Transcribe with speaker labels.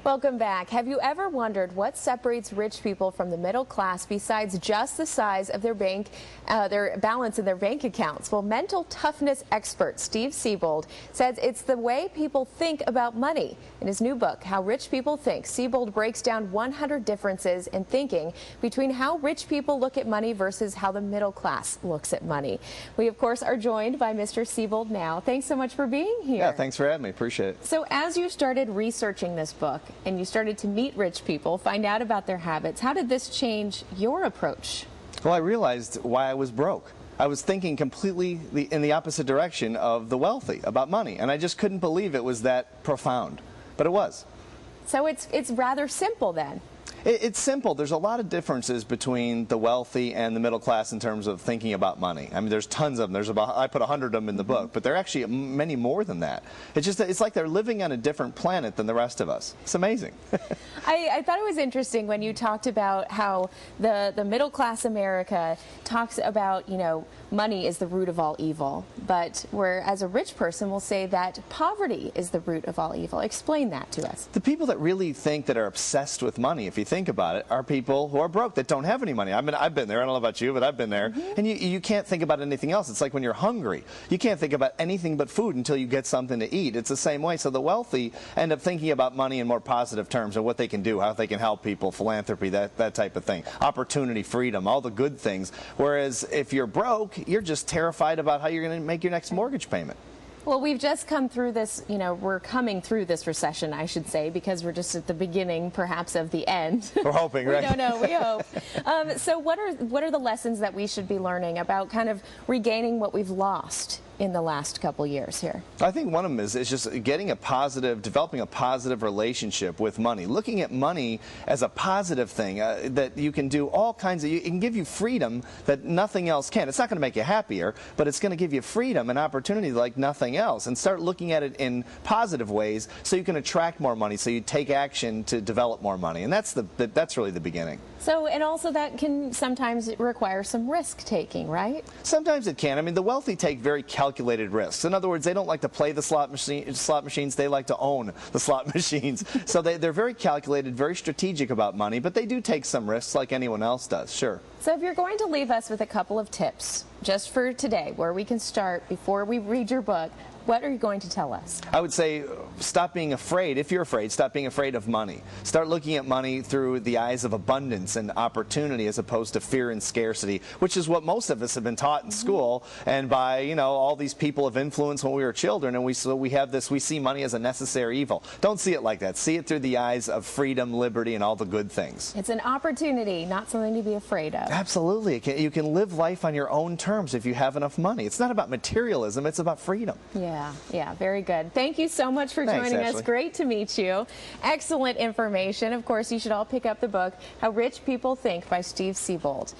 Speaker 1: Welcome back. Have you ever wondered what separates rich people from the middle class besides just the size of their balance in their bank accounts? Well, mental toughness expert Steve Siebold says it's the way people think about money. In his new book, How Rich People Think, Siebold breaks down 100 differences in thinking between how rich people look at money versus how the middle class looks at money. We, of course, are joined by Mr. Siebold now. Thanks so much for being here.
Speaker 2: Yeah, thanks for having me. Appreciate it.
Speaker 1: So as you started researching this book and you started to meet rich people, find out about their habits, how did this change your approach?
Speaker 2: Well, I realized why I was broke. I was thinking completely in the opposite direction of the wealthy about money, and I just couldn't believe it was that profound. But it was.
Speaker 1: So it's rather simple then.
Speaker 2: It's simple. There's a lot of differences between the wealthy and the middle class in terms of thinking about money. I mean, there's tons of them. I put 100 of them in the book, but there are actually many more than that. It's like they're living on a different planet than the rest of us. It's amazing.
Speaker 1: I thought it was interesting when you talked about how the middle class America talks about, money is the root of all evil, but whereas a rich person will say that poverty is the root of all evil. Explain that to us.
Speaker 2: The people that really think that are obsessed with money, if you think about it, are people who are broke, that don't have any money. I've been there. I don't know about you, but I've been there. And you can't think about anything else. It's like when you're hungry. You can't think about anything but food until you get something to eat. It's the same way. So the wealthy end up thinking about money in more positive terms and what they can do, how they can help people, philanthropy, that type of thing. Opportunity, freedom, all the good things. Whereas if you're broke, you're just terrified about how you're going to make your next mortgage payment.
Speaker 1: Well, we've just come through this, we're coming through this recession, I should say, because we're just at the beginning, perhaps, of the end.
Speaker 2: We're hoping, right?
Speaker 1: We don't know, we hope. So what are the lessons that we should be learning about kind of regaining what we've lost in the last couple years here? I
Speaker 2: think one of them is just developing a positive relationship with money, looking at money as a positive thing, that you can do all kinds of, it can give you freedom that nothing else can. It's not going to make you happier, but it's going to give you freedom and opportunity like nothing else, and start looking at it in positive ways so you can attract more money, so you take action to develop more money, and that's really the beginning.
Speaker 1: So, and also that can sometimes require some risk taking, right?
Speaker 2: Sometimes it can. I mean, the wealthy take very calculated risks. In other words, they don't like to play the slot machines, they like to own the slot machines. So they're very calculated, very strategic about money, but they do take some risks like anyone else does, sure.
Speaker 1: So if you're going to leave us with a couple of tips, just for today, where we can start before we read your book, what are you going to tell us?
Speaker 2: I would say stop being afraid. If you're afraid, stop being afraid of money. Start looking at money through the eyes of abundance and opportunity as opposed to fear and scarcity, which is what most of us have been taught in school and by, all these people of influence when we were children, and we see money as a necessary evil. Don't see it like that. See it through the eyes of freedom, liberty, and all the good things.
Speaker 1: It's an opportunity, not something to be afraid of.
Speaker 2: Absolutely. You can live life on your own terms if you have enough money. It's not about materialism, it's about freedom.
Speaker 1: Yeah, very good. Thank you so much for joining us. Great to meet you. Excellent information. Of course, you should all pick up the book, How Rich People Think by Steve Siebold.